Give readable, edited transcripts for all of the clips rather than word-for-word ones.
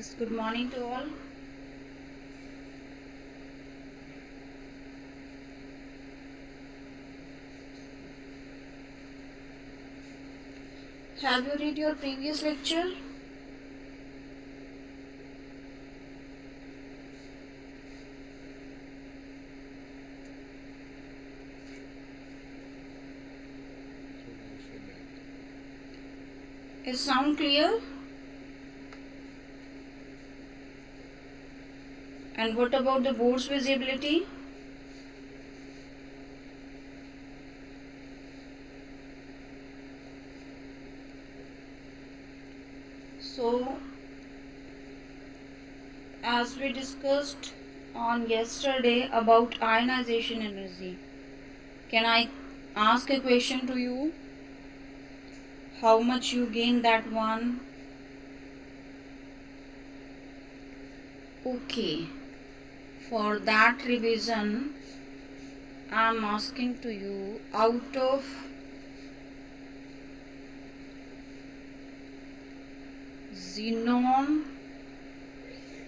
Yes, good morning to all. Have you read your previous lecture? Is sound clear? And what about the board's visibility? So, as we discussed on yesterday about ionization energy, can I ask a question to you? How much you gain that one? Okay, for that revision, I am asking to you, out of xenon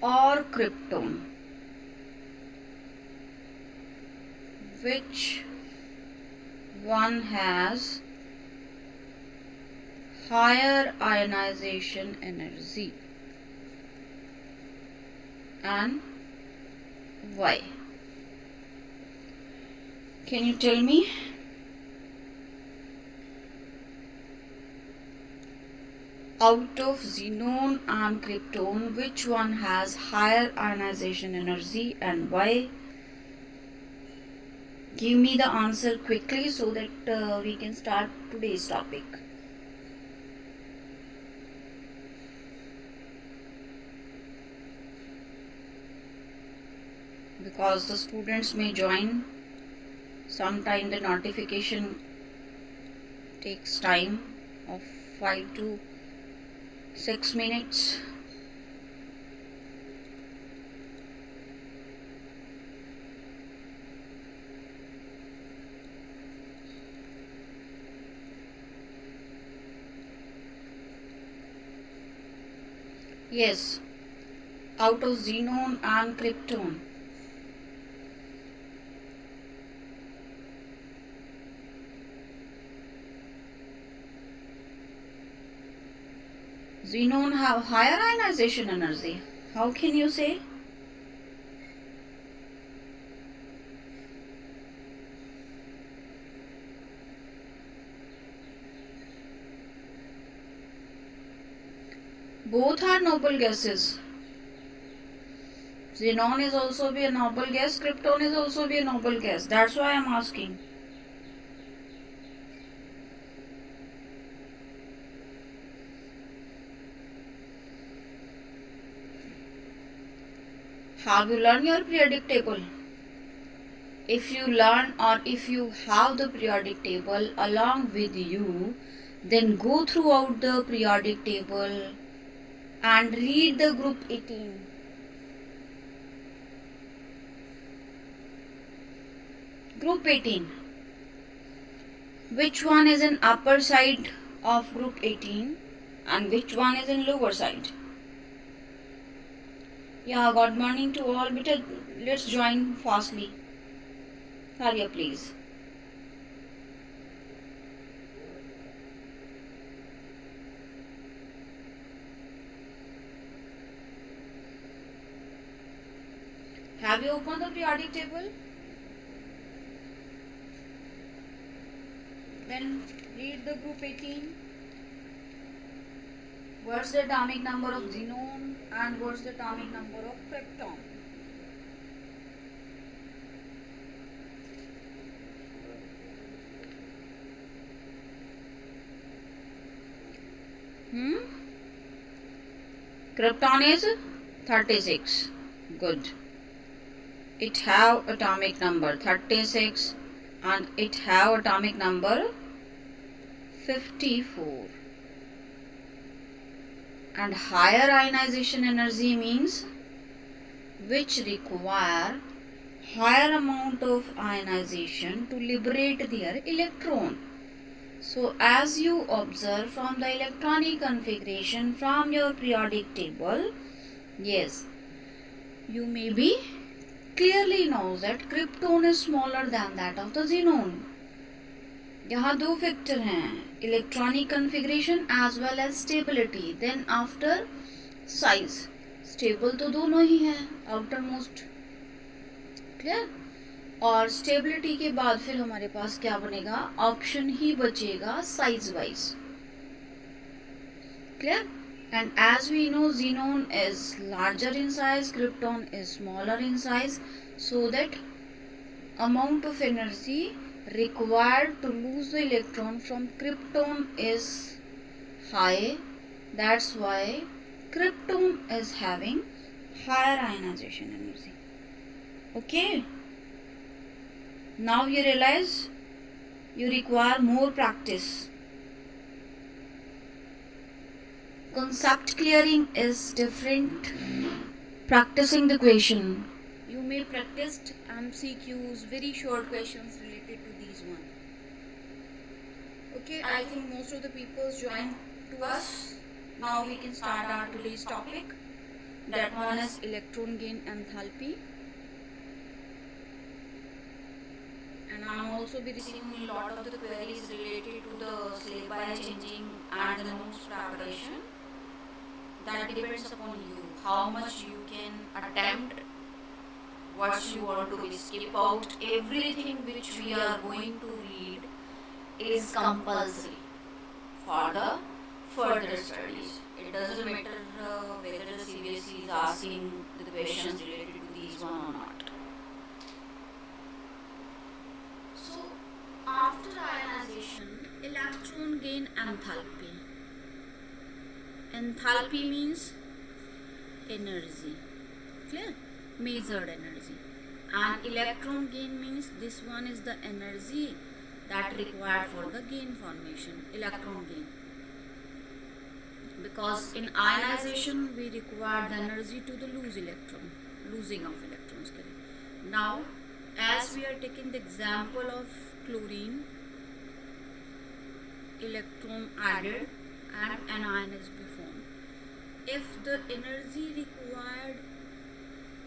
or krypton, which one has higher ionization energy and why? Can you tell me? Out of xenon and krypton, which one has higher ionization energy and why? Give me the answer quickly so that we can start today's topic. Because the students may join, sometime the notification takes time of 5 to 6 minutes. Yes, out of xenon and krypton. Xenon have higher ionization energy. How can you say? Both are noble gases. Xenon is also be a noble gas, krypton is also be a noble gas. That's why I am asking. Have you learned your periodic table? If you learn or if you have the periodic table along with you, then go throughout the periodic table and read the group 18. Group 18. Which one is in upper side of group 18 and which one is in lower side? Yeah, good morning to all. Beta, let's join fastly. Hurry up, please. Have you opened the periodic table? Then read the group 18. What's the atomic number of xenon and what's the atomic number of krypton? Krypton is 36. Good. It have atomic number 36 and it have atomic number 54. And higher ionization energy means which require higher amount of ionization to liberate their electron. So as you observe from the electronic configuration from your periodic table, Yes, you may be clearly knows that krypton is smaller than that of the xenon. यहाँ दो factor हैं, electronic configuration as well as stability. Then after size, stable तो दोनों ही हैं, outer most. Clear. और stability के बाद फिर हमारे पास क्या बनेगा, ऑप्शन ही बचेगा size wise. Clear. And as we know, xenon is larger in size, krypton is smaller in size, so that amount of energy required to lose the electron from krypton is high. That's why krypton is having higher ionization energy. Okay. Now you realize you require more practice. Concept clearing is different. Practicing the question. You may practice MCQs, very short questions related to these one. Okay, I think most of the people joined to us. Now we can start our today's topic. That one is electron gain enthalpy. And I am also be receiving a lot of the queries related to the syllabi changing and the notes preparation. That depends upon you, how much you can attempt, what you want to be skip out. Everything which we are going to read is compulsory for the further studies. It doesn't matter whether the CBSE is asking the questions related to these one or not. So after ionization, electron gain enthalpy. Enthalpy means energy. Clear? Measured energy. And electron gain means this one is the energy that required for the gain formation, electron gain. Because in ionization we require the energy to the losing of electrons. Now, as we are taking the example of chlorine, electron added and anion is be formed. If the energy required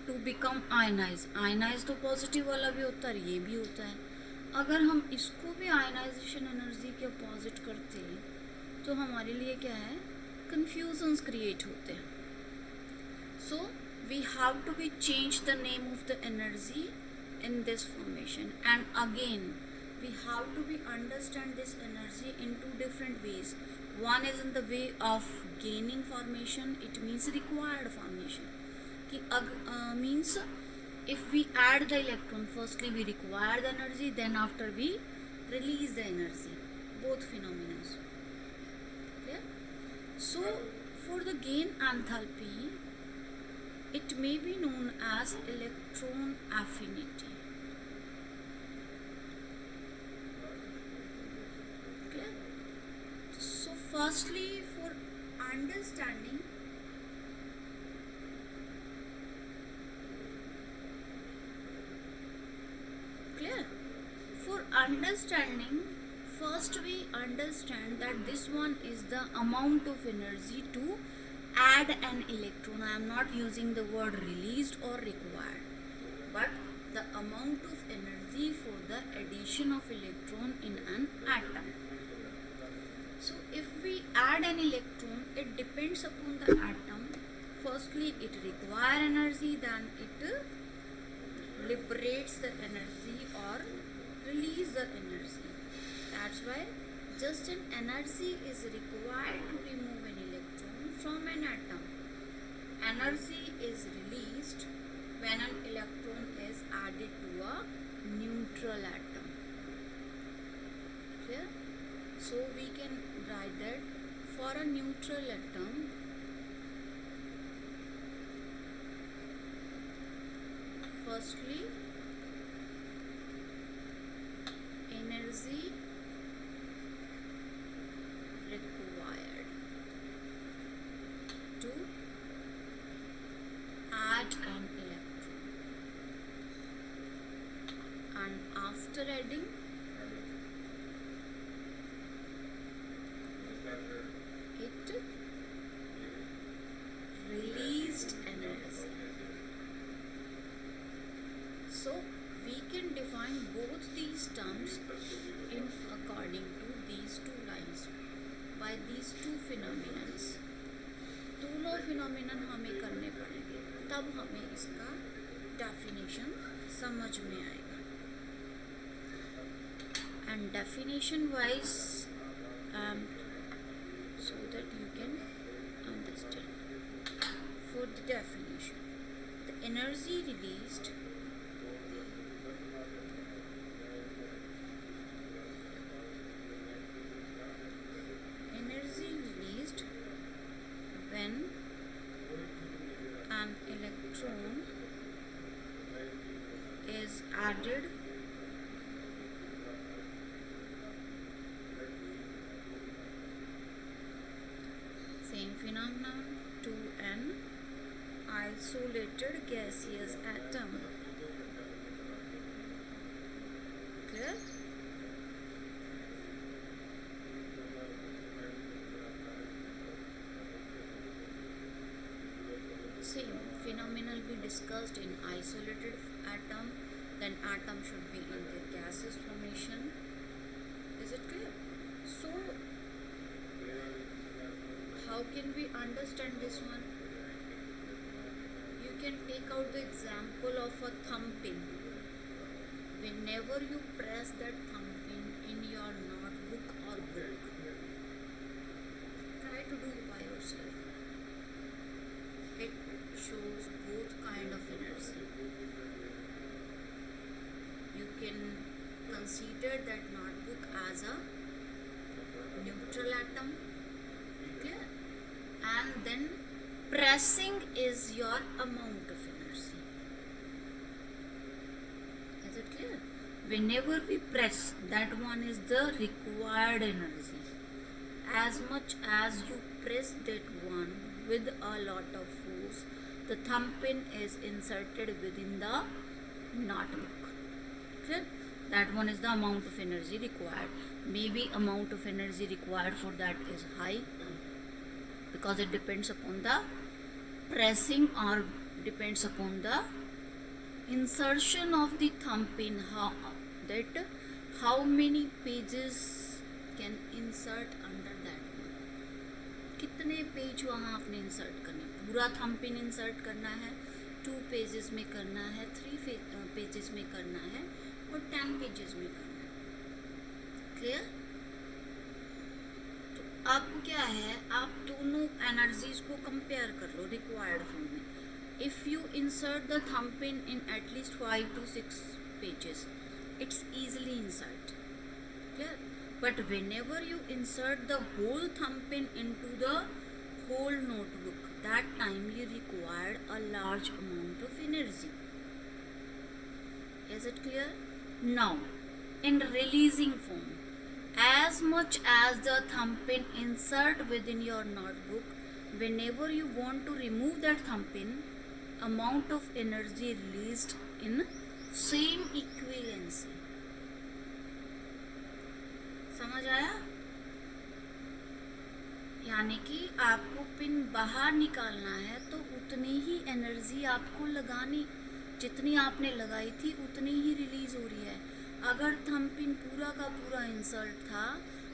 to become ionized तो positive वाला भी होता है, ये भी होता है. अगर हम इसको भी आयनाइजेशन एनर्जी के अपोजिट करते हैं तो हमारे लिए क्या है, कंफ्यूजन्स क्रिएट होते हैं. So we have to be change the name of the energy in this formation, and again we have to be understand this energy in two different ways. One is in the way of gaining formation, it means required formation कि means if we add the electron, firstly we require the energy, then after we release the energy, both phenomena. Okay? So for the gain enthalpy, it may be known as electron affinity. Okay? So firstly, for understanding clear, for understanding, first we understand that this one is the amount of energy to add an electron. I am not using the word released or required, but the amount of energy for the addition of electron in an atom. So if we add an electron, it depends upon the atom. Firstly it requires energy, then it liberates the energy or release the energy. That's why just an energy is required to remove an electron from an atom. Energy is released when an electron is added to a neutral atom. Clear? So we can write that for a neutral atom, firstly energy required to add an electron, and after adding it released energy. both these terms in according to these two lines by these two phenomena. दोनों phenomenon हमें करने पड़ेंगे, तब हमें इसका definition समझ में आएगा. And definition wise, so that you can understand. For the definition, the energy released when an electron is added same phenomenon to an isolated gaseous atom. Clear? Same phenomenon will be discussed in isolated atom, then atom should be in the gaseous formation. Is it clear? So how can we understand this one? You can take out the example of a thumb pin. Whenever you press that thumb pin in your notebook or book, try to do it by yourself. It shows both kind of energy. You can consider that notebook as a neutral atom, clear? And then pressing is your amount of energy. Is it clear? Whenever we press, that one is the required energy. As much as you press that one with a lot of force, the thumb pin is inserted within the notebook. Clear? That one is the amount of energy required. Maybe amount of energy required for that is high, because it depends upon the pressing or depends upon the insertion of the thumb pin, how many pages can insert under that one. कितने page वहाँ आपने insert करने, पूरा thumb pin insert करना है, 2 pages में करना है, 3 पेजेस में करना है और 10 पेजेस में करना है. क्लियर? तो अब क्या है, आप दोनों एनर्जीज को कंपेयर कर लो रिक्वायर्ड फॉर्म में. If you insert the thumb pin in at least 5 to 6 pages, it's easily insert. Clear? But whenever you insert the whole thumb pin into the whole notebook, that time you required a large amount of energy. Is it clear? Now, in releasing form, as much as the thumb pin insert within your notebook, whenever you want to remove that thumb pin, amount of energy released in same equivalency. समझ आया? यानी कि आपको pin बाहर निकालना है तो उतनी ही एनर्जी आपको लगानी, जितनी आपने लगाई थी उतनी ही रिलीज हो रही है. अगर थंब पिन पूरा का पूरा इंसर्ट था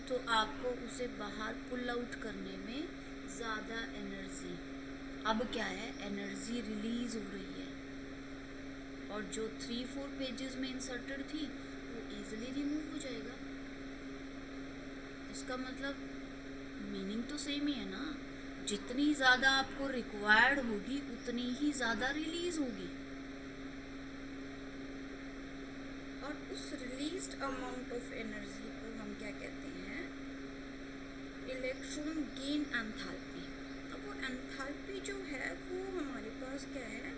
तो आपको उसे बाहर पुल आउट करने में ज़्यादा एनर्जी, अब क्या है, एनर्जी रिलीज हो रही है. और जो 3-4 पेजेस में इंसर्टेड थी वो इजीली रिमूव हो जाएगा. इसका मतलब मीनिंग तो सेम ही है ना, जितनी ज़्यादा आपको रिक्वायर्ड होगी उतनी ही ज़्यादा रिलीज होगी. और उस रिलीज्ड अमाउंट ऑफ एनर्जी को हम क्या कहते हैं, इलेक्ट्रॉन गेन एंथैल्पी. अब वो एंथैल्पी जो है वो हमारे पास क्या है,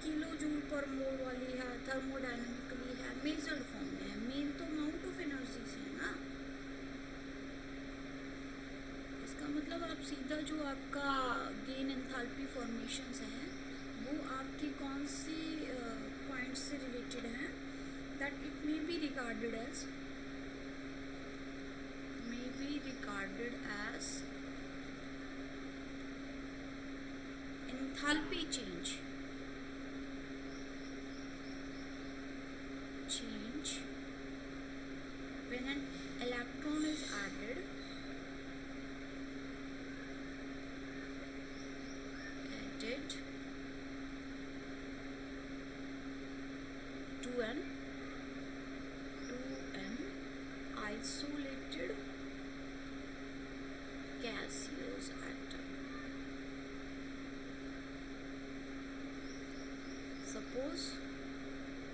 किलो जूल पर मोल वाली है, थर्मोडायनेमिकली है, मेजर्ड फॉर्म में है. मेन तो अमाउंट ऑफ एनर्जी से है ना. मतलब आप सीधा जो आपका गेन एंथैल्पी फॉर्मेशंस हैं वो आपके कौन से पॉइंट से रिलेटेड हैं, that it may be regarded as enthalpy change when an electron is added to an isolated gaseous atom. Suppose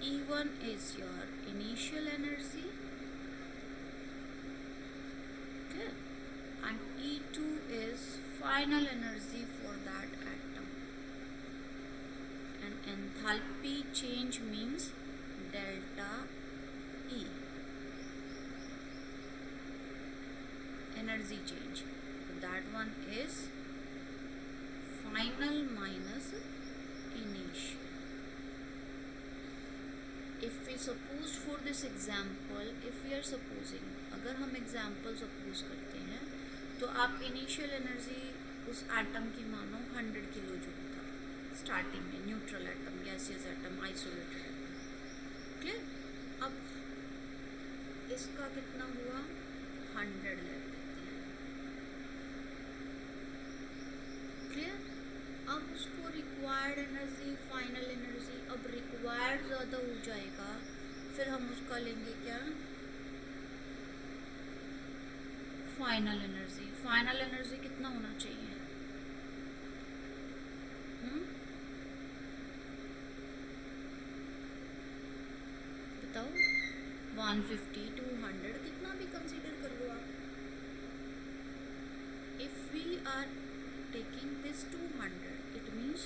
E1 is your initial energy, okay, and E2 is final energy for that atom. And enthalpy change means delta E, energy change. That one is final minus initial. If we suppose for this example, if we are supposing, अगर हम example suppose करते हैं तो आप initial energy उस atom की मानो 100 kilo joule था starting में, neutral atom, gaseous atom, isolated atom, clear? अब इसका कितना हुआ 100 ले लेते हैं, clear? अब उसको रिक्वायर्ड एनर्जी, फाइनल एनर्जी, अब रिक्वायर्ड ज़्यादा हो जाएगा, फिर हम उसका लेंगे क्या फाइनल एनर्जी. फाइनल एनर्जी कितना होना चाहिए? बताओ 150, 200, कितना भी कंसीडर कर लो आप. If we are taking this 200, it means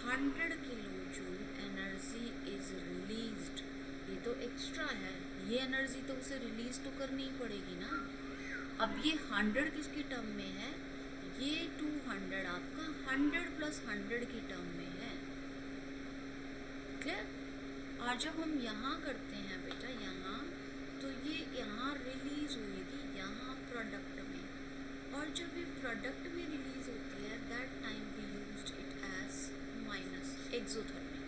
100 kilojoule energy is released. ये तो एक्स्ट्रा है, ये एनर्जी तो उसे रिलीज तो करनी ही पड़ेगी ना. अब ये 100 किसकी टर्म में है? ये 200 आपका 100 प्लस 100 की टर्म में है, क्लियर? और जब हम यहाँ करते हैं बेटा यहाँ, तो ये यहाँ रिलीज होएगी यहाँ प्रोडक्ट में, और जब ये प्रोडक्ट में रिलीज होती है that time we used it as minus exothermic,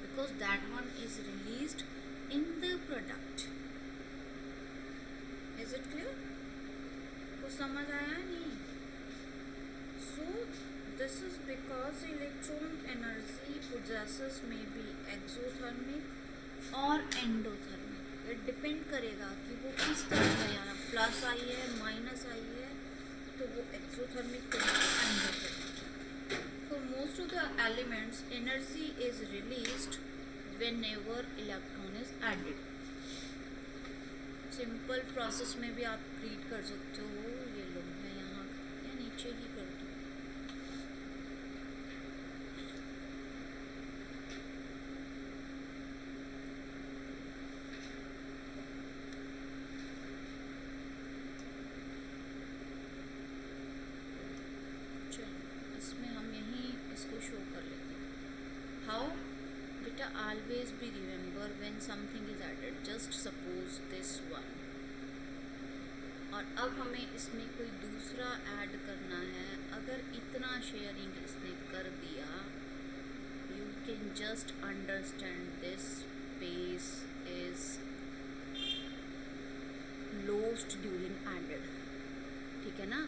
because that one is released in the product. Is it clear? कुछ समझ आया नहीं? So this is because electron energy possesses may be exothermic और endothermic. It depend करेगा कि वो किस तरह का, यार प्लस आई है माइनस आई है, तो वो एक्सोथर्मिक या endothermic. For most of the elements energy is released whenever electron is added. Simple process में भी आप रीड कर सकते हो. ये लो मैं यहाँ या नीचे ही कर दूँ. इसमें हम यहीं इसको शो कर लेते हैं. हाउ बेटा? Always be remember when something is added, just suppose this one, और अब हमें इसमें कोई दूसरा ऐड करना है. अगर इतना शेयरिंग इसने कर दिया, you can just understand this space is lost during added. ठीक है ना?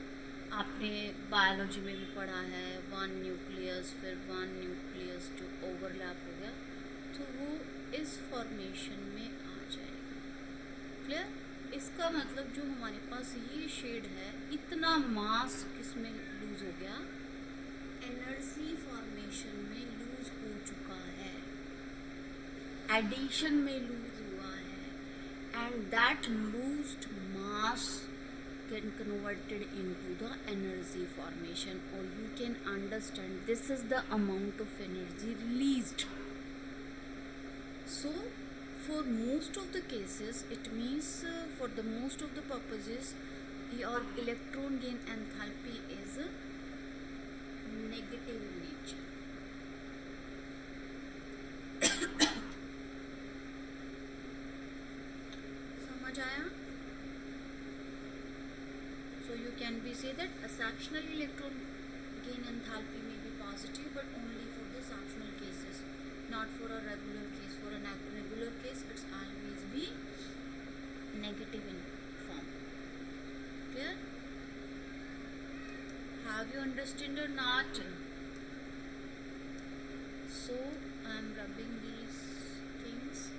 आपने बायोलॉजी में भी पढ़ा है, वन न्यूक्लियस फिर वन न्यूक्लियस जो ओवरलैप हो गया तो वो इस फॉर्मेशन में आ जाएगा, क्लियर? इसका मतलब जो हमारे पास ये शेड है, इतना मास किसमें लूज हो गया? एनर्जी फॉर्मेशन में लूज हो चुका है, एडिशन में लूज हुआ है, and that लूज्ड mass can converted into the energy formation, or you can understand this is the amount of energy released. So for most of the cases it means for the most of the purposes your electron gain enthalpy is negative in nature. समझ आया? So you can be say that a sectional electron gain enthalpy may be positive, but only for the sectional cases, not for a regular case. For a regular case, it's always be you understand or not? So I am rubbing these things.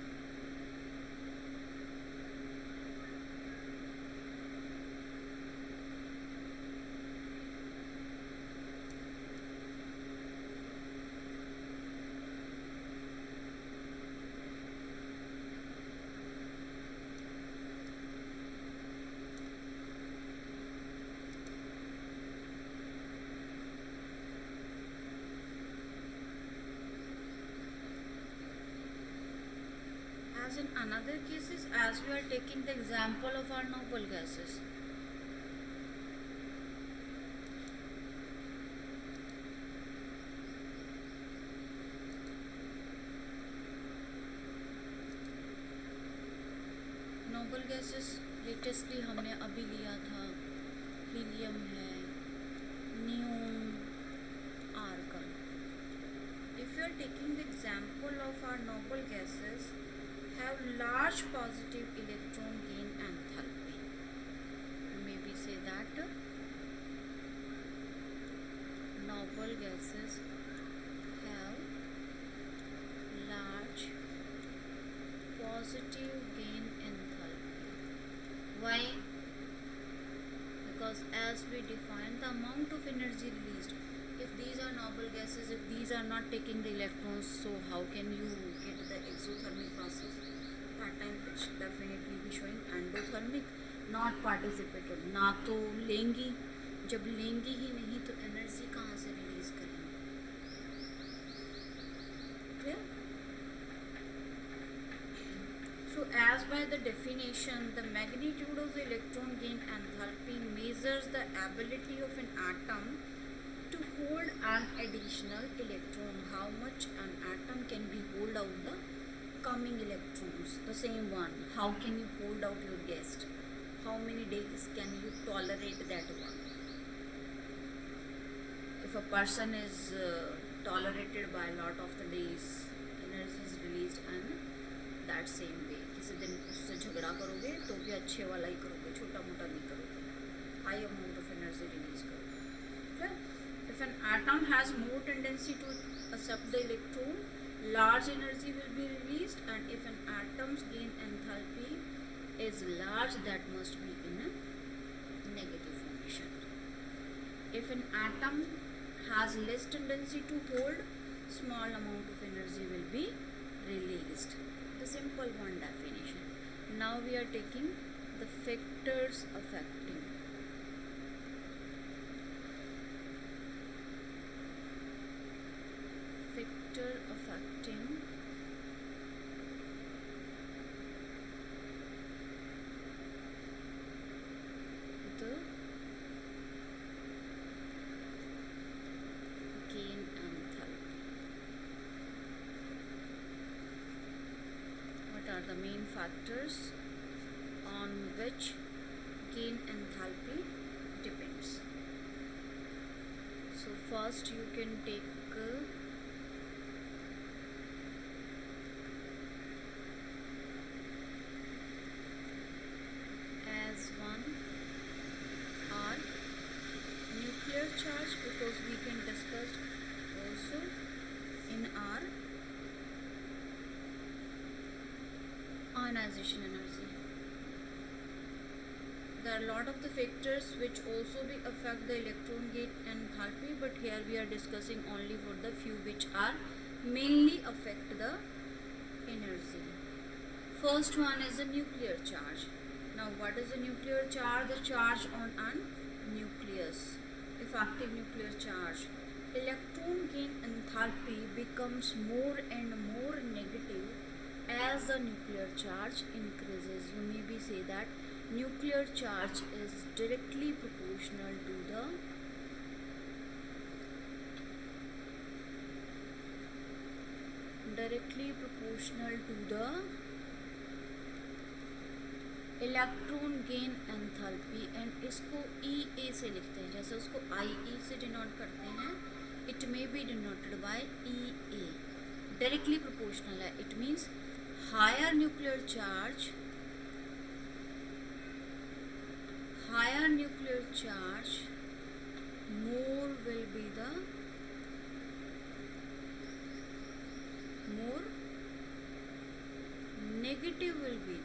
As in another cases, as we are taking the example of our noble gases, noble gases latestly हमने अभी लिया था, helium है, neon, argon. If you are taking the example of our noble gases have large positive electron gain enthalpy, maybe say that noble gases have large positive gain enthalpy. Why? Because as we define the amount of energy released, if these are noble gases, if these are not taking the electrons, so how can you get the exothermic process? That time it should definitely be showing endothermic, not participated. ना तो लेंगी, जब लेंगी ही नहीं तो energy कहाँ से release करेंगे? Clear? So as by the definition, the magnitude of the electron gain enthalpy measures the ability of an atom to hold an additional electron. How much an atom can be hold out the coming electrons? The same one. How can you hold out your guest? How many days can you tolerate that one? If a person is tolerated by a lot of the days, energy is released and that same way. किसी दिन उससे झगड़ा करोगे तो भी अच्छे वाला ही करोगे, छोटा मोटा नहीं करोगे, high amount of energy release करोगे. If an atom has more tendency to accept the electron, large energy will be released, and if an atom's gain enthalpy is large, that must be in a negative formation. If an atom has less tendency to hold, small amount of energy will be released. The simple one definition. Now we are taking the factors affecting. Factor affecting the gain enthalpy. What are the main factors on which gain enthalpy depends? So first you can take as one are nuclear charge, because we can discuss also in our ionization energy. There are a lot of the factors which also will affect the electron gain enthalpy, but here we are discussing only for the few which are mainly affect the energy. First one is the nuclear charge. Now what is the nuclear charge? The charge on a nucleus, effective nuclear charge. Electron gain enthalpy becomes more and more negative as the nuclear charge increases. You maybe say that nuclear charge is directly proportional to the electron gain enthalpy, and इसको ई से लिखते हैं, जैसे उसको आई से denote करते हैं, it may be denoted by E A. Directly proportional है. It means higher nuclear charge more will be the more negative will be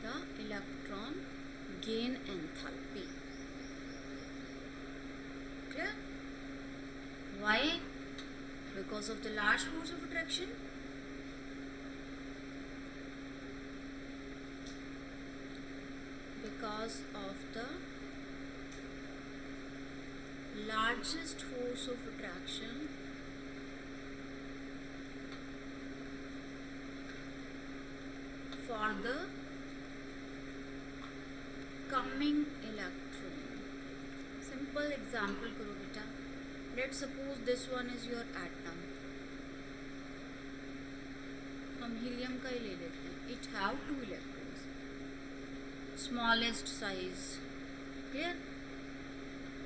the electron gain enthalpy. Clear? Why? Because of the large force of attraction. Because of the largest force of attraction for the coming electron. Simple example करो बेटा. Let's suppose this one is your atom. हम helium का ही ले लेते हैं. It have 2 electrons. Smallest size. Clear?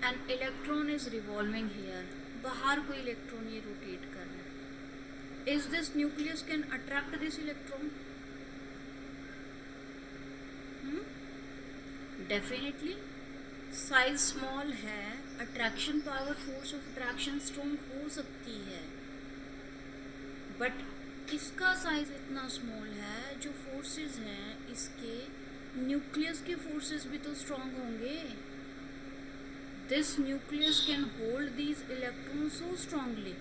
An electron is revolving here. बाहर कोई electron ये रोटेट कर रहा है. Is this nucleus can attract this electron? Definitely. Size small है, attraction power force of attraction strong हो सकती है, बट इसका साइज इतना स्मॉल है, जो फोर्सेस हैं इसके न्यूक्लियस के फोर्सेस भी तो स्ट्रॉन्ग होंगे. This nucleus can hold these electron so strongly.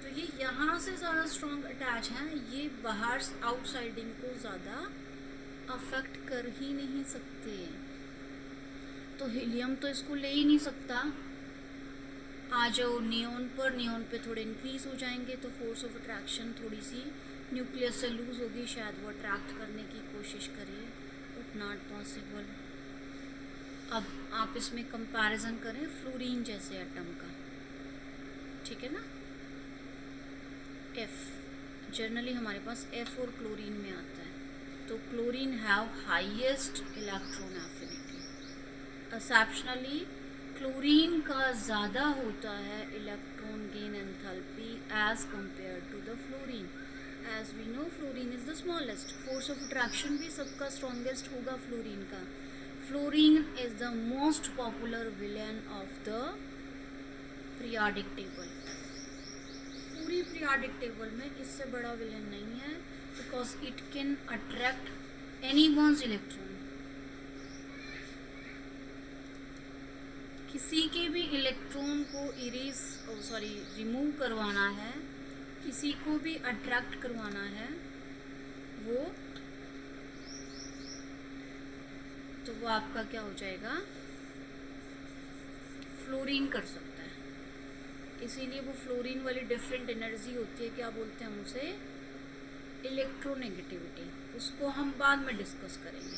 तो ये यहाँ से ज़्यादा स्ट्रॉन्ग अटैच हैं, ये बाहर आउटसाइडिंग को ज़्यादा अफेक्ट कर ही नहीं सकते. तो हीलियम तो इसको ले ही नहीं सकता. आ जाओ नियोन पर, नियोन पे थोड़े इंक्रीज हो जाएंगे तो फोर्स ऑफ अट्रैक्शन थोड़ी सी न्यूक्लियस से लूज होगी, शायद वो अट्रैक्ट करने की कोशिश करे, बट नॉट पॉसिबल. अब आप इसमें कंपैरिजन करें फ्लोरीन जैसे एटम का, ठीक है ना. एफ जनरली हमारे पास एफ और क्लोरीन में आता है. तो chlorine have highest electron affinity. Exceptionally chlorine का ज़्यादा होता है electron gain enthalpy as compare to the fluorine. As we know fluorine is the smallest. Force of attraction भी सबका स्ट्रॉन्गेस्ट होगा फ्लोरीन का. Fluorine is the most popular villain of the periodic table. पूरी periodic table में इससे बड़ा villain नहीं है, because it can attract anyone's electron. किसी के भी इलेक्ट्रॉन को रिमूव करवाना है, किसी को भी अट्रैक्ट करवाना है, वो आपका क्या हो जाएगा, फ्लोरीन कर सकता है. इसीलिए वो फ्लोरीन वाली डिफरेंट एनर्जी होती है, क्या बोलते हैं हम उसे, इलेक्ट्रोनेगेटिविटी. उसको हम बाद में डिस्कस करेंगे,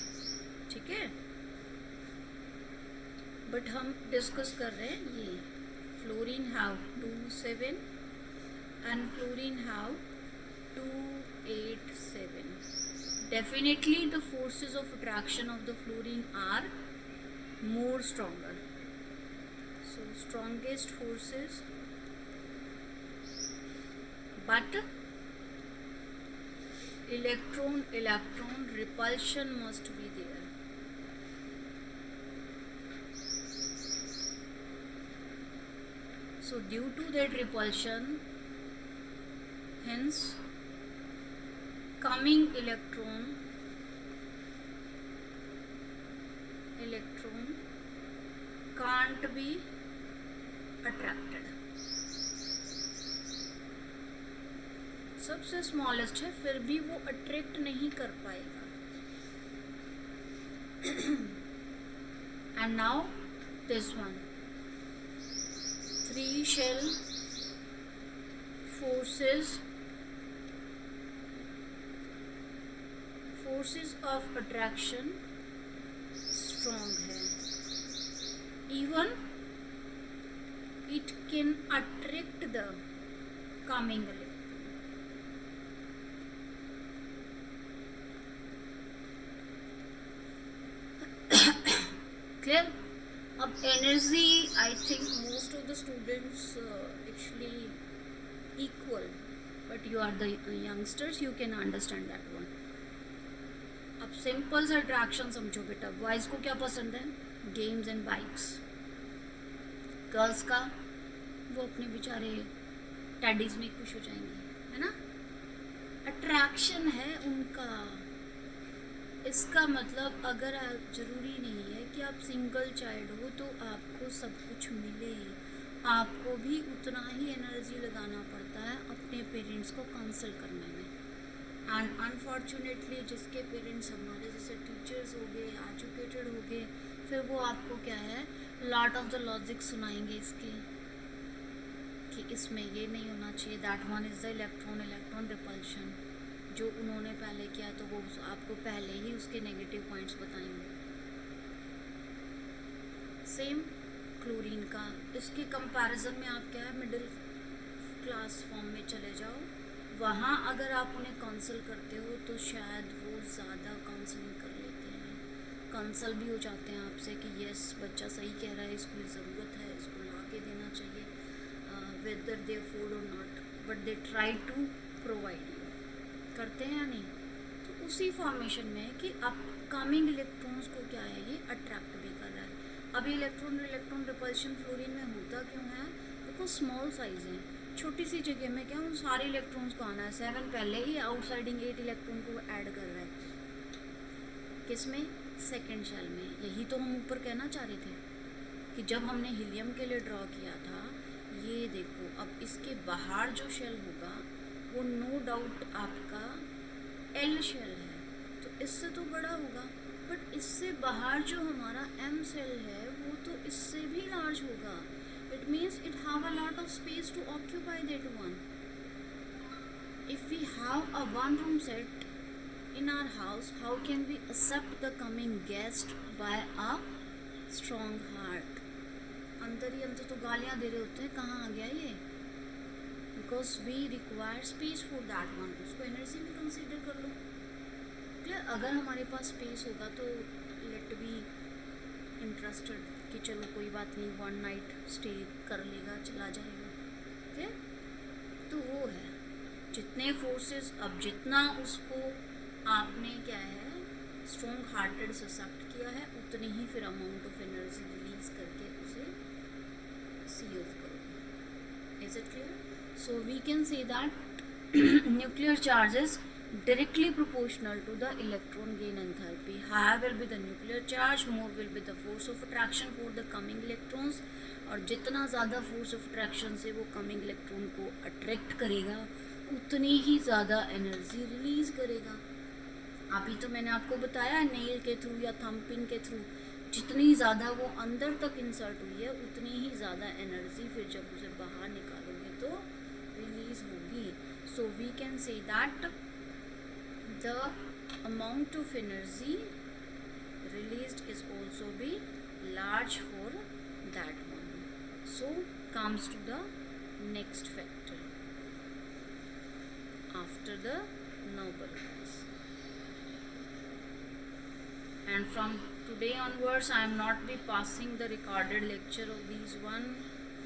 ठीक है. बट हम डिस्कस कर रहे हैं ये fluorine have 2,7 and chlorine have 2,8,7. Definitely the forces of attraction of the fluorine are more stronger. So strongest forces, but electron repulsion must be there. So due to that repulsion, hence coming electron can't be attracted. सबसे smallest है, फिर भी वो attract नहीं कर पाएगा. And now this one, 3 shell forces of attraction strong है. Even it can attract the coming electron. Clear? अब energy, I think most of the students actually equal, but you are the youngsters, you can understand that one. अब simple सा attraction समझो बेटा, boys को क्या पसंद है, गेम्स एंड बाइक्स, गर्ल्स का वो अपने बेचारे टैडीज में खुश हो जाएंगे, है ना, अट्रैक्शन है उनका। इसका मतलब अगर ज़रूरी नहीं है कि आप सिंगल चाइल्ड हो तो आपको सब कुछ मिले, आपको भी उतना ही एनर्जी लगाना पड़ता है अपने पेरेंट्स को काउंसल करने में। एंड अनफॉर्चुनेटली जिसके पेरेंट्स हमारे जैसे टीचर्स हो गए, एजुकेटेड हो गए, फिर वो आपको क्या है, लॉट ऑफ द लॉजिक सुनाएंगे इसके कि इसमें ये नहीं होना चाहिए, that one is the electron repulsion. जो उन्होंने पहले किया तो वो आपको पहले ही उसके नेगेटिव पॉइंट्स बताएंगे। सेम क्लोरीन का, इसके कंपैरिजन में आप क्या है, मिडिल क्लास फॉर्म में चले जाओ, वहाँ अगर आप उन्हें काउंसल करते हो तो शायद वो ज़्यादा काउंसलिंग कर लेते हैं, काउंसल भी हो जाते हैं आपसे कि यस बच्चा सही कह रहा है, इसको ज़रूरत है, इसको ला के देना चाहिए, वेदर दे अफोर्ड और not, but they try to provide you, करते हैं या नहीं। तो उसी फॉर्मेशन में कि अपकमिंग इलेक्ट्रॉन्स को क्या है, ये अट्रैक्ट भी कर रहा है। अभी इलेक्ट्रॉन रिपल्शन फ्लोरीन में होता क्यों है, बिकॉज स्मॉल साइज है, छोटी सी जगह में क्या उन सारे इलेक्ट्रॉन्स को आना है, 7 पहले ही आउटसाइडिंग 8 इलेक्ट्रॉन को ऐड कर रहा है, किसमें, सेकेंड शेल में। यही तो हम ऊपर कहना चाह रहे थे कि जब हमने हीलियम के लिए ड्रॉ किया था, ये देखो अब इसके बाहर जो शेल होगा वो नो डाउट आपका एल शेल है, तो इससे तो बड़ा होगा, बट इससे बाहर जो हमारा एम शेल है वो तो इससे भी लार्ज होगा। It means it have a lot of space to occupy that one. If we have a one room set in our house, how can we accept the coming guest by a strong heart? अंदर ही अंदर तो गालियाँ दे रहे होते हैं, कहाँ आ गया ये, because we require space for that one, उसको एनर्जी में कंसीडर कर लो। क्लियर, अगर हमारे पास स्पेस होगा तो लेट बी इंटरेस्टेड कि चलो कोई बात नहीं, 1 नाइट स्टे कर लेगा, चला जाएगा। क्लियर, तो वो है जितने फोर्सेस, अब जितना उसको आपने क्या है स्ट्रॉन्ग हार्टेड से एक्सेप्ट किया है, उतनी ही फिर अमाउंट ऑफ एनर्जी रिलीज करके उसे सी ऑफ करोगे। Is it clear? So we can say that nuclear charge is directly proportional to the electron gain enthalpy. Higher will be the nuclear charge, more will be the force of attraction for the coming electrons, और जितना ज़्यादा force of attraction से वो coming electron को attract करेगा उतनी ही ज़्यादा energy release करेगा। अभी तो मैंने आपको बताया नेल के थ्रू या थंपिंग के थ्रू, जितनी ज़्यादा वो अंदर तक इंसर्ट हुई है उतनी ही ज़्यादा एनर्जी फिर जब उसे बाहर निकालोगे तो रिलीज होगी। So we can say that the amount of energy released is also be large for that one. So comes to the next factor after the noble gas. And from today onwards I am not be passing the recorded lecture of these one.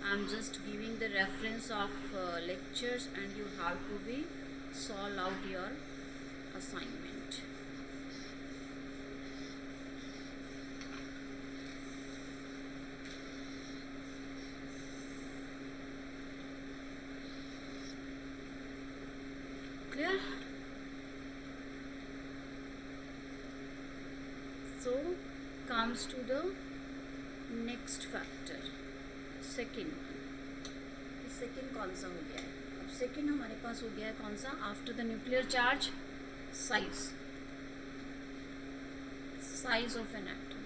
I am just giving the reference of lectures and you have to be solve out your assignment. Clear? So comes to the next factor, second one. Second कौन सा हो गया है? अब second हमारे पास हो गया है कौन सा, after the nuclear charge, size of an atom.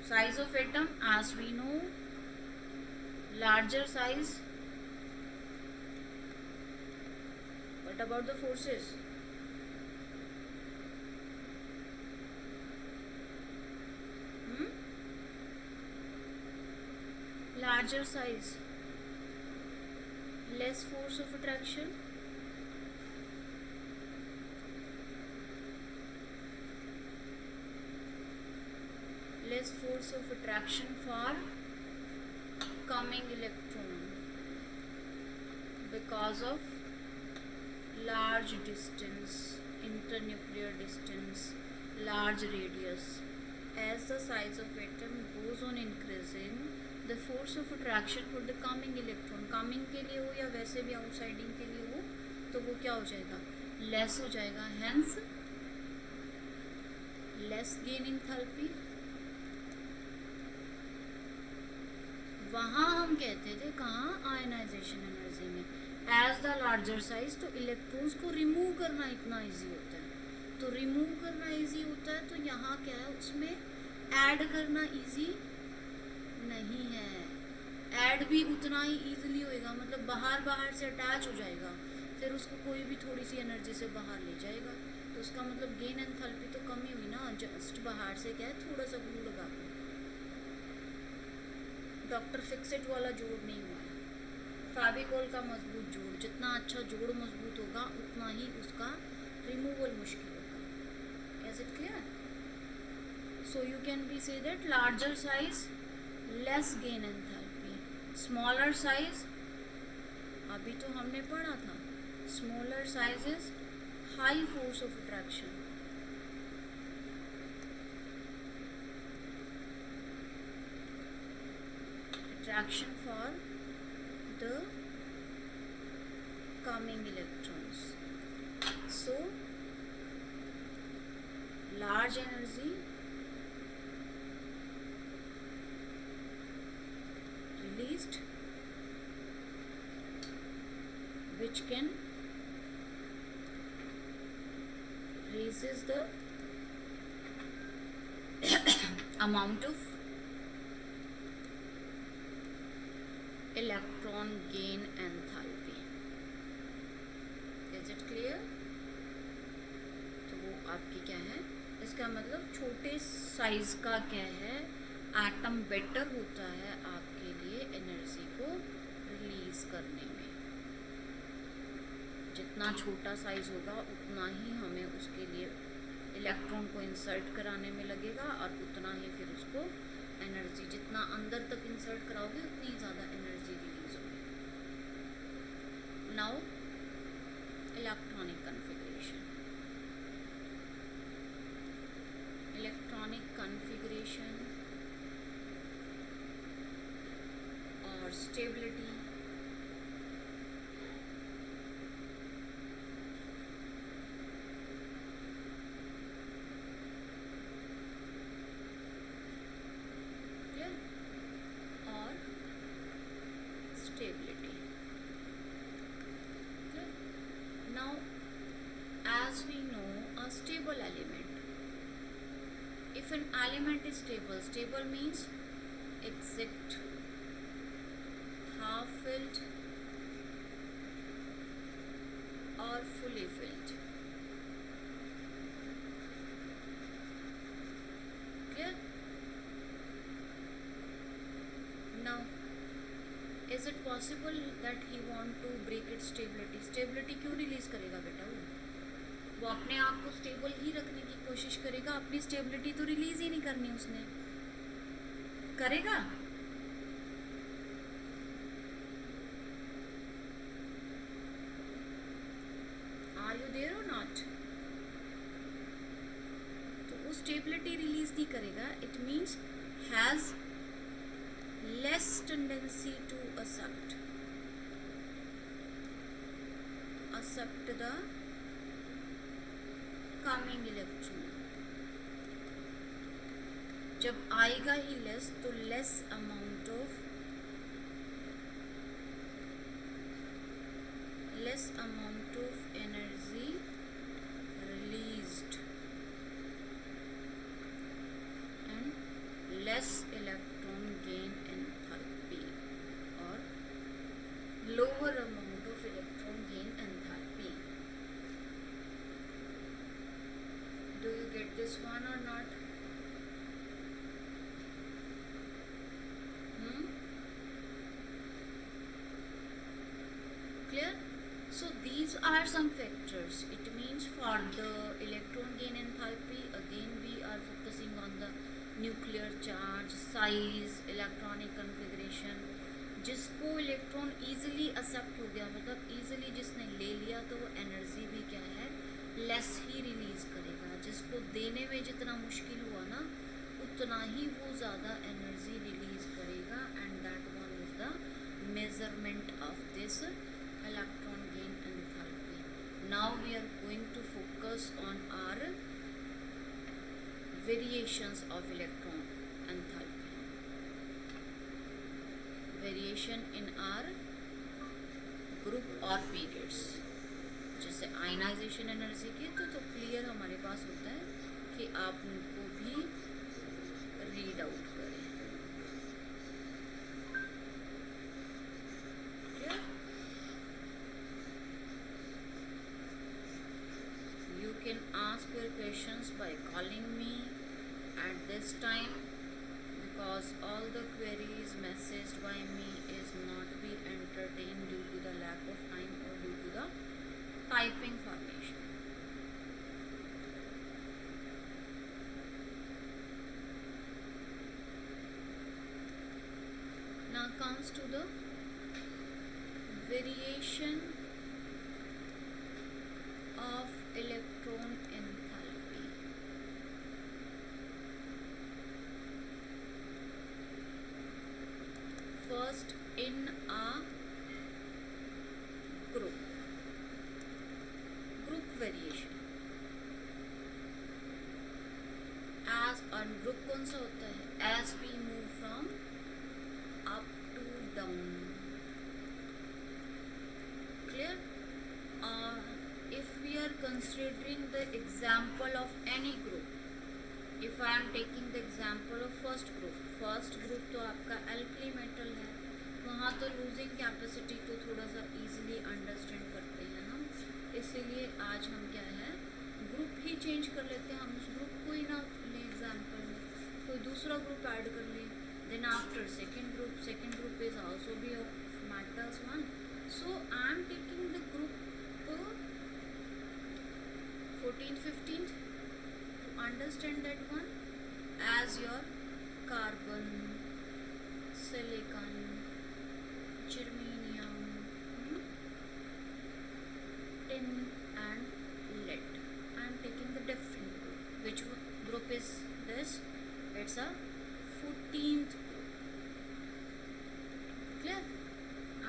Size of atom, as we know, larger size. What about the forces? Larger size, less force of attraction. less force of attraction for coming electron because of large distance, internuclear distance, large radius. As the size of atom goes on increasing, the force of attraction for the coming electron, coming के लिए हो या वैसे भी आउटसाइडिंग के लिए हो, तो वो क्या हो जाएगा, लेस हो जाएगा. Hence less gain enthalpy. वहाँ हम कहते थे कहाँ, आयनाइजेशन एनर्जी में. एज द लार्जर साइज, तो इलेक्ट्रॉन्स को रिमूव करना इतना इजी होता है. तो रिमूव करना इजी होता है, तो यहाँ क्या है, उसमें ऐड करना इजी नहीं है. ऐड भी उतना ही इजीली होएगा, मतलब बाहर से अटैच हो जाएगा, फिर उसको कोई भी थोड़ी सी एनर्जी से बाहर ले जाएगा. तो उसका मतलब गेन एंथैल्पी तो कम ही हुई ना. जस्ट बाहर से क्या है, थोड़ा सा ग्लू लगा के. डॉक्टर फिक्सेट वाला जोड़ नहीं हुआ है. फेविकोल का मजबूत जोड़, जितना अच्छा जोड़ मजबूत होगा उतना ही उसका रिमूवल मुश्किल होगा. Is it clear? So you can be say that larger size less gain enthalpy, smaller size अभी तो हमने पढ़ा था, smaller size is high force of attraction. Attraction for the coming electrons. So large energy released, which can raises the amount of electron gain enthalpy. Is it clear? तो वो आपकी क्या है, इसका मतलब छोटे साइज का क्या है, एटम बेटर होता है आपके लिए एनर्जी को रिलीज करने में. जितना छोटा साइज होगा उतना ही हमें उसके लिए इलेक्ट्रॉन को इंसर्ट कराने में लगेगा, और उतना ही फिर उसको एनर्जी, जितना अंदर तक इंसर्ट कराओगे उतनी ज़्यादा एनर्जी रिलीज होगी. Now electronic configuration. Electronic configuration और stability. Stability. Okay. Now, as we know, a stable element. If an element is stable, stable means exact, half filled, or fully filled. Clear? Now, is it possible that he want to break its stability? Stability क्यों release करेगा बेटा? वो अपने आप को stable ही रखने की कोशिश करेगा, अपनी स्टेबिलिटी तो रिलीज ही नहीं करनी उसने. करेगा? आर यू देयर और नॉट? तो वो स्टेबिलिटी रिलीज नहीं करेगा. It means has less tendency to accept the coming electron. जब आएगा ही लेस, तो less amount of energy released and less electron gain enthalpy or lower amount of electron gain enthalpy. Do you get this one or not? Clear? So these are some factors. It means for the electron gain enthalpy, again we are focusing on the nuclear charge, size, electronic configuration. जिसको electron easily accept हो गया, मतलब easily जिसने ले लिया, तो वो energy भी क्या है, लेस ही रिलीज करेगा। जिसको देने में जितना मुश्किल हुआ ना, उतना ही वो ज़्यादा एनर्जी रिलीज करेगा। And that one is the measurement of this electron gain enthalpy. Now we are going to focus on our variations of electron enthalpy, variation in our group or periods। जैसे ionization energy की तो clear हमारे पास होता है कि आप उनको भी रीड आउट करें। You can ask your questions by calling me at this time, because all the queries messaged by me is not be entertained due to the lack of time or due to the typing formation. Now comes to the variation of electron enthalpy। First, in a group variation, as और group कौन सा होता है, as we move from up to down, clear? If we are considering the example of any group, if I am taking the example of first group तो आपका alkali metal है, वहाँ तो losing capacity तो थोड़ा सा easily understand करते हैं हम, इसीलिए आज हम क्या है, ग्रुप ही चेंज कर लेते हैं। हम उस ग्रुप को ही ना ले एग्जाम्पल में, कोई दूसरा ग्रुप ऐड कर ले। Then after second group is also be of matters one, so I am taking the group 14th 15th to understand that one as your carbon, silicon, germanium, tin and lead. I am taking the different group. Which group is this? It's a 14th group. Clear?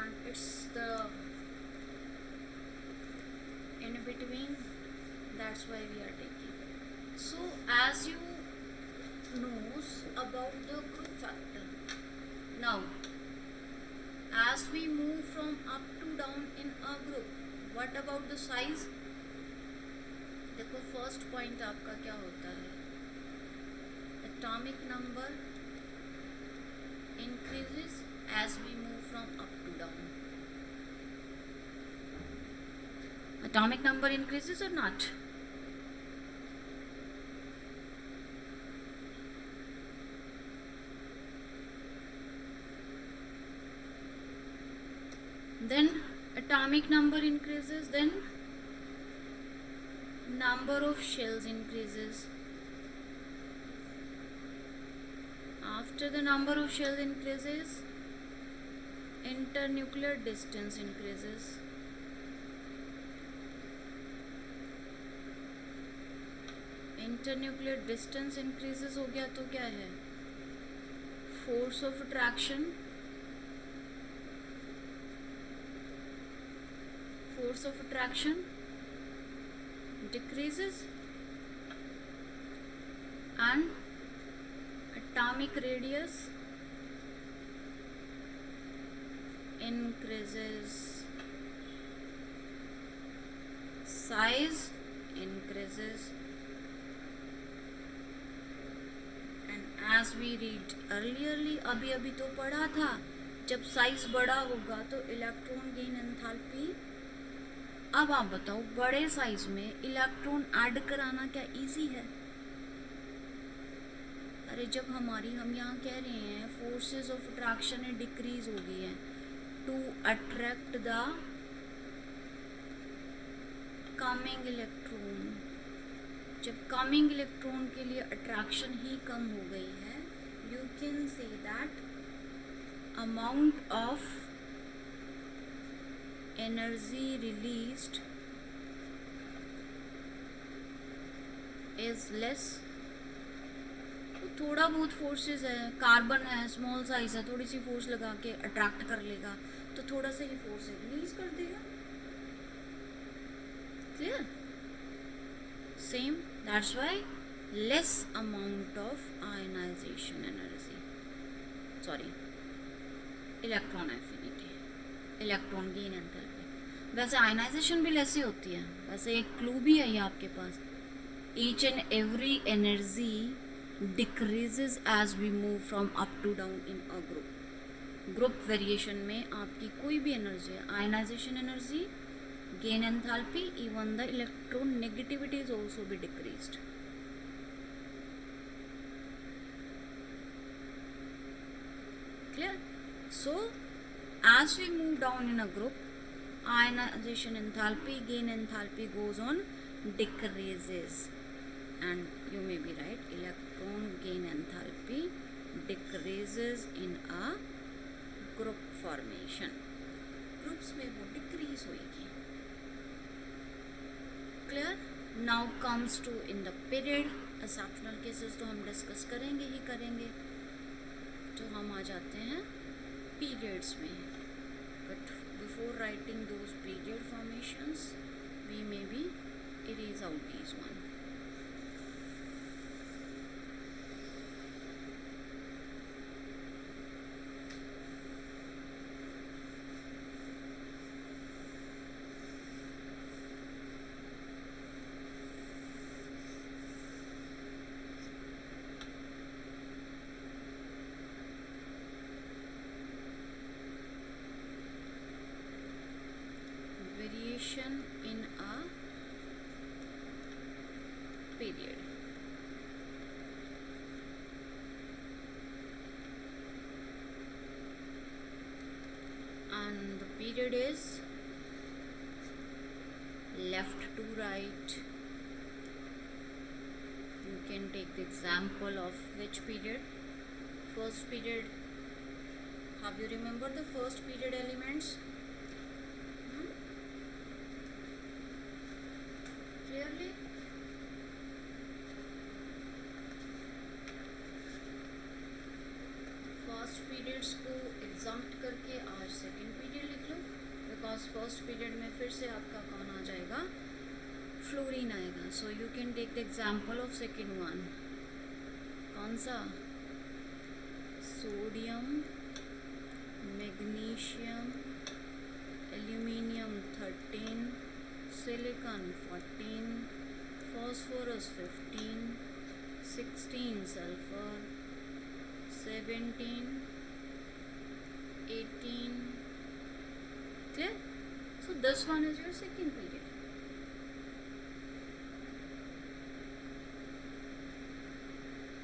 And it's the in between, that's why we are taking. So as you knows about the group factor, now as we move from up to down in a group, what about the size? देखो first point आपका क्या होता है, atomic number increases as we move from up to down. Atomic number increases or not? Then atomic number increases, then number of shells increases. After the number of shells increases, internuclear distance increases. Internuclear distance increases हो गया तो क्या है, force of attraction decreases and atomic radius increases, size increases, and as we read earlierly, अभी तो पढ़ा था, जब साइज बड़ा होगा तो इलेक्ट्रॉन गेन एंथैल्पी। अब आप बताओ, बड़े साइज में इलेक्ट्रॉन ऐड कराना क्या इजी है? अरे जब हम यहाँ कह रहे हैं फोर्सेस ऑफ अट्रैक्शन डिक्रीज हो गई है to attract the coming electron, जब कमिंग इलेक्ट्रॉन के लिए अट्रैक्शन ही कम हो गई है, you can say that amount of energy released is less. तो थोड़ा बहुत फोर्सेस है, कार्बन है, स्मॉल साइज है, थोड़ी सी फोर्स लगा के अट्रैक्ट कर लेगा, तो थोड़ा सा ही फोर्स रिलीज कर देगा। Clear? Same, that's why less amount of ionisation energy, sorry electron affinity, electron gain enthalpy. वैसे आयनाइजेशन भी लेस ही होती है। वैसे एक क्लू भी है ये आपके पास, each and every energy decreases as we move from up to down in a group। Group variation में आपकी कोई भी एनर्जी है, ionization energy, gain enthalpy, even the electron negativity is also be decreased. Clear? So as we move down in a group, ionization enthalpy, gain enthalpy goes on decreases, and you may be right, electron gain enthalpy decreases in a group formation। Groups में वो decrease होगी। Clear? Now comes to in the period, exceptional cases तो हम discuss करेंगे ही करेंगे। तो हम आ जाते हैं पीरियड्स में, but before writing those period formations we may be erase out these one. Variation in a period, and the period is left to right। You can take the example of which period? First period. Have you remember the first period elements? Clearly? First periods को exempt करके आज second period लिख लो, because first period में फिर से आपका कौन आ जाएगा? फ्लोरीन आएगा। So you can take the example of second one. कौन सा? Sodium, magnesium, aluminium 13, silicon 14, phosphorus 15, 16 sulfur, 17, 18. Clear? So this one is your second period.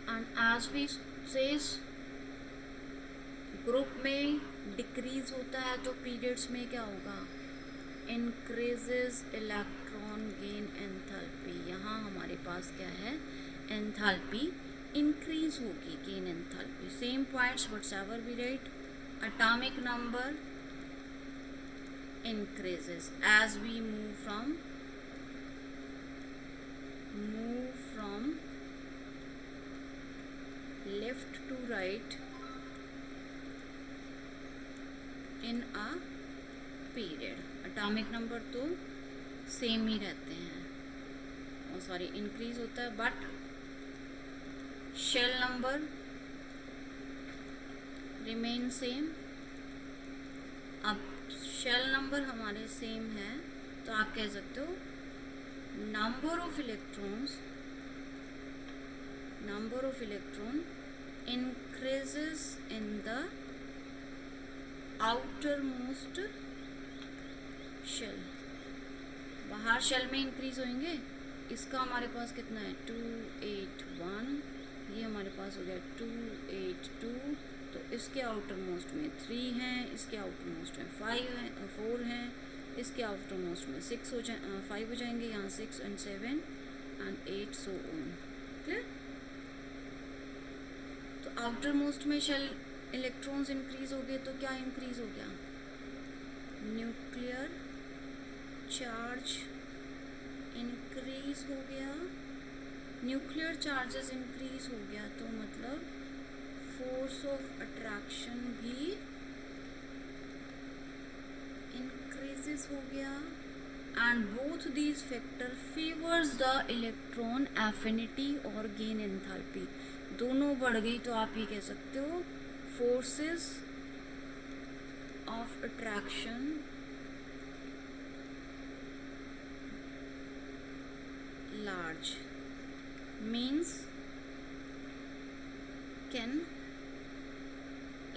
And as we says, group में डिक्रीज होता है तो पीरियड्स में क्या होगा? Increases electron gain enthalpy. यहाँ हमारे पास क्या है? एंथैल्पी इंक्रीज होगी, gain enthalpy. Same points whatever we write, atomic number increases as we move from left to right in a period। Atomic number तो सेम ही रहते हैं, और सॉरी इंक्रीज होता है, but shell number remain same. अब shell number हमारे same है तो आप कह सकते हो number of electron increases in the outermost shell। बाहर शेल में इंक्रीज होंगे। इसका हमारे पास कितना है? 281, ये हमारे पास हो गया 282, तो इसके आउटर मोस्ट में 3 हैं, इसके आउटर मोस्ट में 4 हैं, इसके आउटर मोस्ट में 5 हो जाएंगे, यहाँ 6 and 7 and 8 so on. Clear? तो आउटर मोस्ट में शेल इलेक्ट्रॉन्स इंक्रीज हो गए तो क्या इंक्रीज हो गया? न्यूक्लियर चार्ज इंक्रीज हो गया. न्यूक्लियर चार्जेस इंक्रीज हो गया तो मतलब फोर्स ऑफ अट्रैक्शन भी इंक्रीजेस हो गया. And both these factor favours the electron affinity और गेन एंथैल्पी. दोनों बढ़ गई तो आप ये कह सकते हो forces of attraction large means can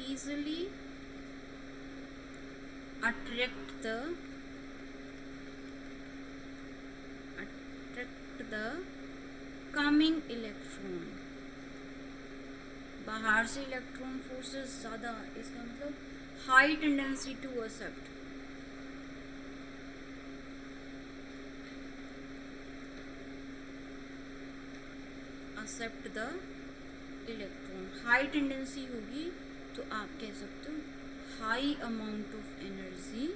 easily attract the coming electron. बाहर से इलेक्ट्रॉन फोर्सेस ज़्यादा, इसका मतलब high tendency to accept the electron. High tendency होगी तो आप कह सकते हो high amount of energy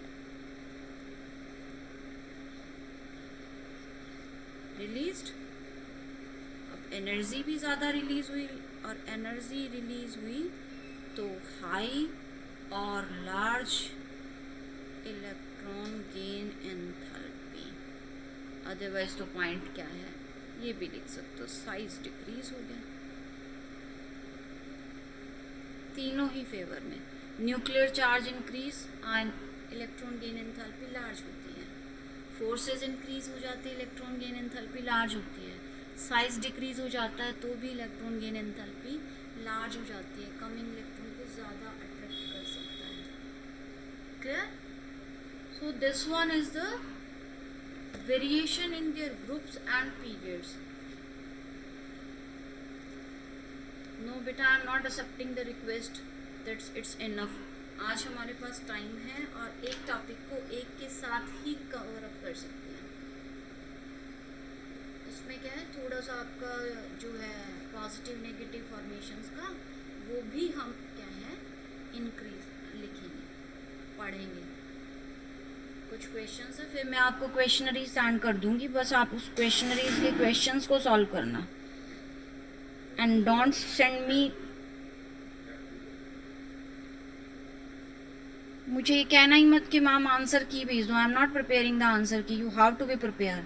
released. अब एनर्जी भी ज़्यादा रिलीज हुई और एनर्जी रिलीज हुई तो हाई और large electron gain enthalpy. Otherwise तो पॉइंट क्या है ये भी लिख सकते हो, साइज डिक्रीज हो गया. तीनों ही फेवर में. Nuclear charge increase and electron gain enthalpy large होती है. फोर्सेस इंक्रीज हो जाते हैं, इलेक्ट्रॉन गेन एंथैल्पी लार्ज होती है. साइज डिक्रीज हो जाता है तो भी इलेक्ट्रॉन गेन एंथैल्पी लार्ज हो जाती है. कमिंग इलेक्ट्रॉन को ज़्यादा अट्रैक्ट कर सकता है. Clear? So this one is the variation in their groups and periods. No बेटा, I am not accepting the request, that's it's enough. आज हमारे पास टाइम है और एक टॉपिक को एक के साथ ही कवर अप कर सकते हैं. उसमें क्या है, थोड़ा सा आपका जो है पॉजिटिव नेगेटिव फॉर्मेशंस का वो भी हम क्या है इंक्रीज लिखेंगे, पढ़ेंगे. कुछ क्वेश्चंस है, फिर मैं आपको क्वेश्चनरी सेंड कर दूंगी. बस आप उस क्वेश्चनरीज के क्वेश्चंस को सॉल्व करना. एंड डोंट सेंड मी, मुझे ये कहना ही मत कि मैम आंसर की भेज दो. I am not preparing the answer key. You have to be prepare.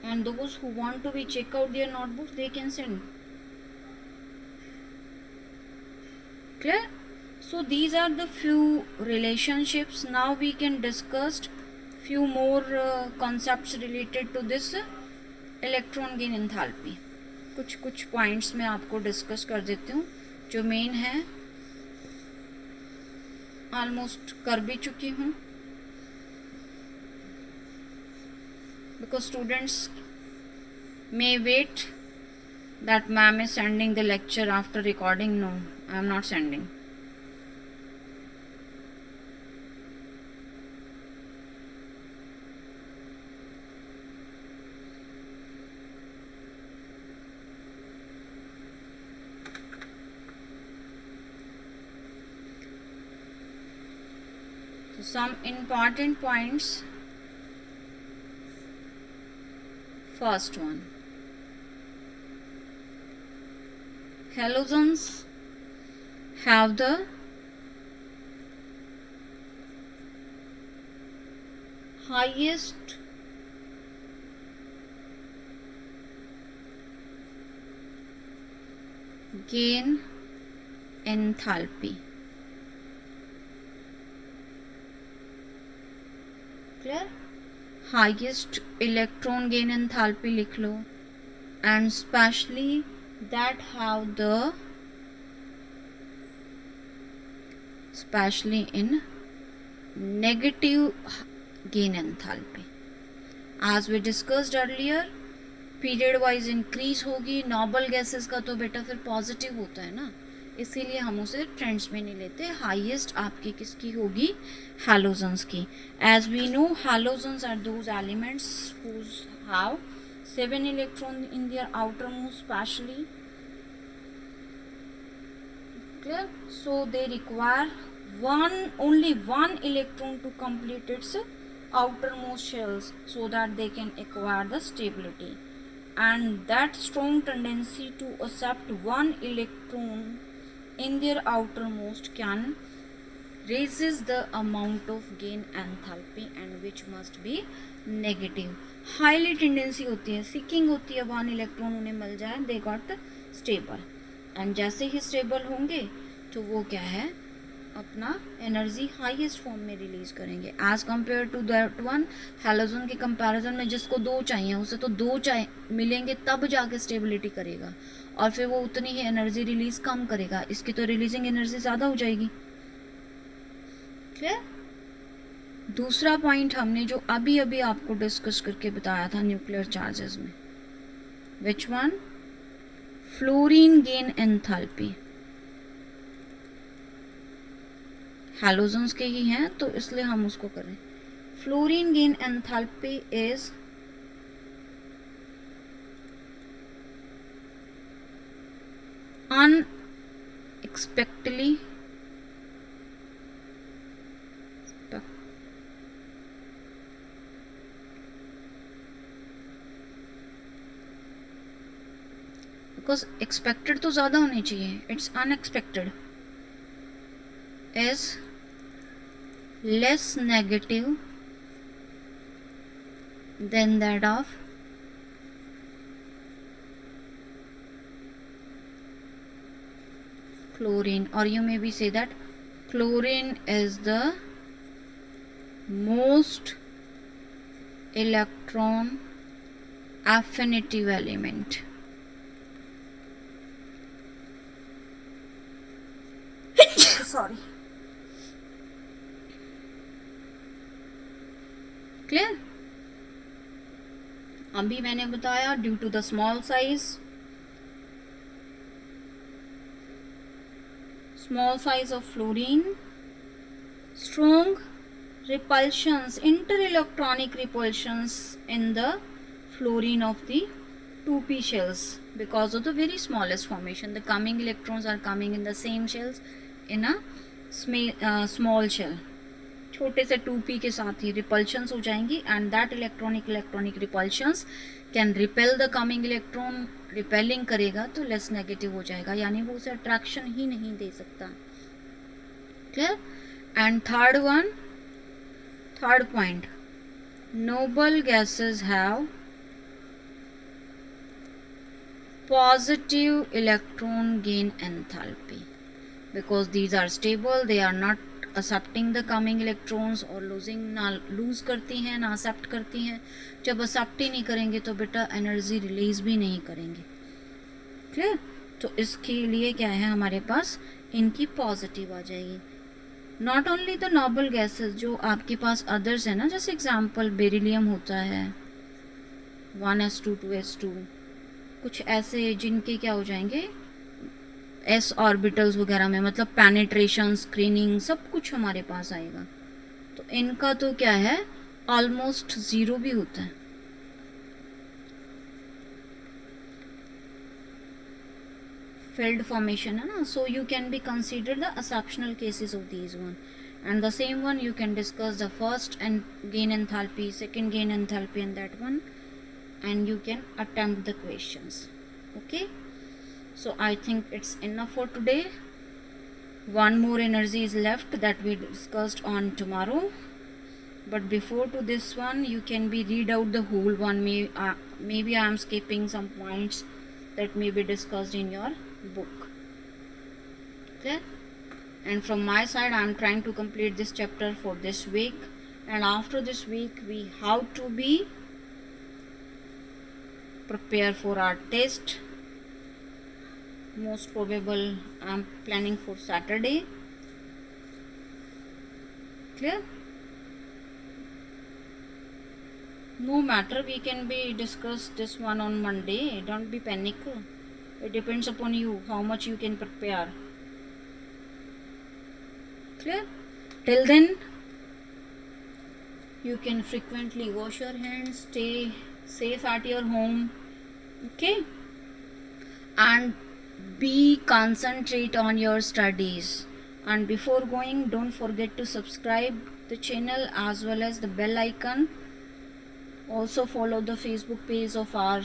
And those who want to be check out their notebooks they can send. Clear? So these are the few relationships. Now we can discuss few more concepts related to this electron gain enthalpy. कुछ points मैं आपको discuss कर देती हूँ जो main है. Almost कर भी चुकी हूँ because students may wait that ma'am is sending the lecture after recording. No, I am not sending. So some important points. First one, halogens have the highest gain enthalpy. Clear? Highest electron gain enthalpy लिख लो. And especially that have the especially in negative gain enthalpy. As we discussed earlier, period wise increase होगी. Noble gases का तो बेटा फिर positive होता है ना, इसीलिए हम उसे ट्रेंड्स में नहीं लेते. हाईएस्ट आपकी किसकी होगी? हैलोजन्स की. As we know halogens are those elements whose have 7 electrons in their outermost partially. Clear? So they require only one electron to complete its outermost shells so that they can acquire the stability. And that strong tendency to accept one electron in their outermost can raises the amount of gain enthalpy and which must be negative. Highly tendency होती है, seeking होती है one electron उन्हें मिल जाए, they got stable, and जैसे ही stable होंगे तो वो क्या है अपना एनर्जी हाईएस्ट फॉर्म में रिलीज करेंगे as compare to that one halogen के कंपैरिजन में जिसको दो चाहिए उसे तो दो मिलेंगे तब जाके स्टेबिलिटी करेगा और फिर वो उतनी ही एनर्जी रिलीज कम करेगा, इसकी तो रिलीजिंग एनर्जी ज़्यादा हो जाएगी. क्लियर? दूसरा पॉइंट हमने जो अभी अभी आपको डिस्कस करके बताया था न्यूक्लियर चार्जेस में, which one? Fluorine gain enthalpy. Halogens के ही हैं तो इसलिए हम उसको करें. Fluorine gain enthalpy is unexpectedly because expected तो ज़्यादा होनी चाहिए, it's unexpected is less negative than that of chlorine, or you maybe say that chlorine is the most electron affinitive element. Sorry. क्लियर? अभी मैंने बताया due to the small size of fluorine, strong repulsions, inter-electronic repulsions in the fluorine of the 2p shells because of the very smallest formation. The coming electrons are coming in the same shells in a small shell. छोटे से 2p के साथ ही repulsions हो जाएंगी and that electronic repulsions can repel the coming electron. repelling करेगा तो less negative हो जाएगा, यानी वो उसे attraction ही नहीं दे सकता. clear? And third point, noble gases have positive electron gain enthalpy because these are stable, they are not accepting the coming electrons और losing ना lose करती हैं ना accept करती हैं. जब accept ही नहीं करेंगे तो बेटा एनर्जी रिलीज भी नहीं करेंगे. क्लियर? तो इसके लिए क्या है हमारे पास, इनकी पॉजिटिव आ जाएगी. Not only the noble gases, जो आपके पास अदर्स है ना, जैसे एग्जाम्पल बेरिलियम होता है 1s2 2s2, कुछ ऐसे जिनके क्या हो जाएंगे s ऑर्बिटल्स वगैरह में, मतलब पेनिट्रेशन स्क्रीनिंग सब कुछ हमारे पास आएगा. तो इनका तो क्या है ऑलमोस्ट ज़ीरो भी होता है. Filled formation है ना, so you can be considered the exceptional cases of these one, and the same one you can discuss the first and gain enthalpy, second gain enthalpy and that one, and you can attempt the questions. Okay, so I think it's enough for today. One more energy is left that we discussed on tomorrow, but before to this one you can be read out the whole one. Maybe I am skipping some points that may be discussed in your book. Okay, and from my side I am trying to complete this chapter for this week, and after this week we have to be prepare for our test. Most probable I am planning for Saturday. Clear? No matter, we can be discuss this one on Monday. Don't be panic. It depends upon you how much you can prepare. Clear? Till then, you can frequently wash your hands, stay safe at your home. Okay, and be concentrate on your studies. And before going, don't forget to subscribe the channel as well as the bell icon. Also follow the Facebook page of our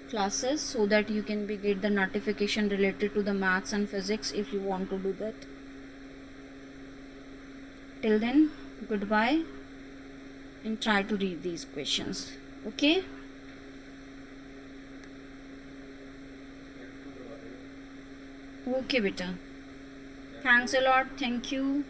classes so that you can get the notification related to the maths and physics if you want to do that. Till then, goodbye, and try to read these questions. Okay. Okay beta, thanks a lot. Thank you.